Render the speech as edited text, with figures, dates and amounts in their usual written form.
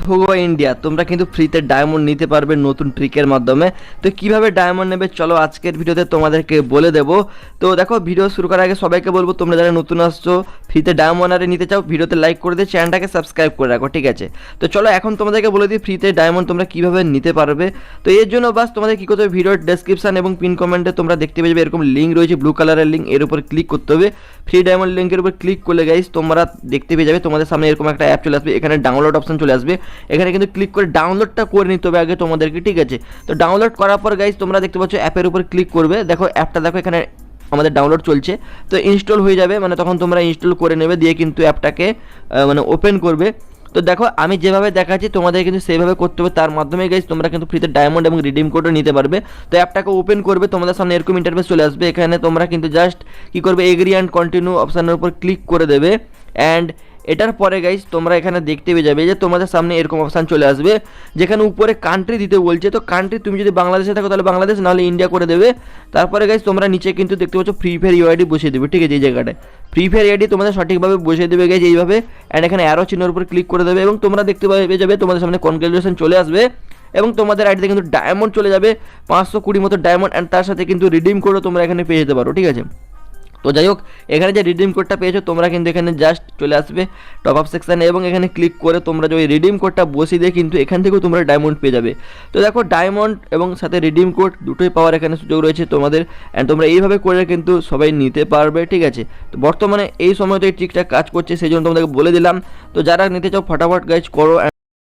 Hugo India তোমরা কিন্তু ফ্রিতে ডায়মন্ড নিতে পারবে নতুন ট্রিকের মাধ্যমে। তো কিভাবে ডায়মন্ড নেবে চলো আজকের ভিডিওতে তোমাদেরকে বলে দেবো। তো দেখো, ভিডিও শুরু করার আগে সবাইকে বলবো, তোমরা যারা নতুন আসছো ফ্রিতে ডায়মন্ড আরে নিতে চাও, ভিডিওতে লাইক করে দিয়ে চ্যানেলটাকে সাবস্ক্রাইব করে রাখো, ঠিক আছে? তো চলো এখন তোমাদেরকে বলে দিই ফ্রিতে ডায়মন্ড তোমরা কিভাবে নিতে পারবে। তো এর জন্য বাস তোমাদের কী করতে হবে, ভিডিওর ডেসক্রিপশন এবং পিন কমেন্টে তোমরা দেখতে পেয়ে যাবে এরকম লিঙ্ক রয়েছে, ব্লু কালারের লিঙ্ক, এর উপর ক্লিক করতে হবে। ফ্রি ডায়মন্ড লিঙ্কের উপর ক্লিক করলে গাইস তোমরা দেখতে পেয়ে যাবে তোমাদের সামনে এরকম একটা অ্যাপ চলে আসবে, এখানে ডাউনলোড অপশন চলে আসবে। এখানে কিন্তু ক্লিক করে ডাউনলোডটা করে নিতে হবে আগে তোমাদেরকে, ঠিক আছে? তো ডাউনলোড করার পর গাইস তোমরা দেখতে পাচ্ছ অ্যাপের উপর ক্লিক করবে, দেখো অ্যাপটা দেখো এখানে আমাদের ডাউনলোড চলছে। তো ইনস্টল হয়ে যাবে, মানে তখন তোমরা ইনস্টল করে নেবে, দিয়ে কিন্তু অ্যাপটাকে মানে ওপেন করবে। তো দেখো আমি যেভাবে দেখাচ্ছি তোমাদের কিন্তু সেইভাবে করতে হবে, তার মাধ্যমে গাইস তোমরা কিন্তু ফ্রিতে ডায়মন্ড এবং রিডিম কোডও নিতে পারবে। তো অ্যাপটাকে ওপেন করবে, তোমাদের সামনে এরকম ইন্টারফেস চলে আসবে। এখানে তোমরা কিন্তু জাস্ট কী করবে, এগ্রি অ্যান্ড কন্টিনিউ অপশানের উপর ক্লিক করে দেবে। অ্যান্ড এটার পরে গাইস তোমরা এখানে দেখতে পেয়ে যাবে যে তোমাদের সামনে এরকম অপশান চলে আসবে, যেখানে উপরে কান্ট্রি দিতে বলছে। তো কান্ট্রি তুমি যদি বাংলাদেশে থাকো তাহলে বাংলাদেশ, নাহলে ইন্ডিয়া করে দেবে। তারপরে গাইস তোমরা নিচে কিন্তু দেখতে পাচ্ছ ফ্রি ফায়ার ইউআইডি বসিয়ে দেবে, ঠিক আছে? এই জায়গাটায় ফ্রি ফায়ার ইউআইডি তোমাদের সঠিকভাবে বসিয়ে দেবে গাইস এইভাবে। অ্যান্ড এখানে অ্যারো চিহ্নের উপর ক্লিক করে দেবে এবং তোমরা দেখতে পেয়ে যাবে তোমাদের সামনে কনগ্রাচুলেশন চলে আসবে এবং তোমাদের আইডিতে কিন্তু ডায়মন্ড চলে যাবে 520 মতো ডায়মন্ড। অ্যান্ড তার সাথে কিন্তু রিডিম কোডও তোমরা এখানে পেয়ে যেতে পারো, ঠিক আছে? তো যাই হোক, এখানে যে রিডিম কোডটা পেয়েছো তোমরা কিন্তু এখানে জাস্ট চলে আসবে টপ আপ সেকশানে এবং এখানে ক্লিক করে তোমরা যে ওই রিডিম কোডটা বসিয়ে দিয়ে কিন্তু এখান থেকেও তোমরা ডায়মন্ড পেয়ে যাবে। তো দেখো ডায়মন্ড এবং সাথে রিডিম কোড দুটোই পাওয়ার এখানে সুযোগ রয়েছে তোমাদের। অ্যান্ড তোমরা এইভাবে করে কিন্তু সবাই নিতে পারবে, ঠিক আছে? তো বর্তমানে এই সময় তো এই ট্রিকটা কাজ করছে, সেই জন্য তোমাদেরকে বলে দিলাম। তো যারা নিতে চাও ফটাফট গাইজ করো।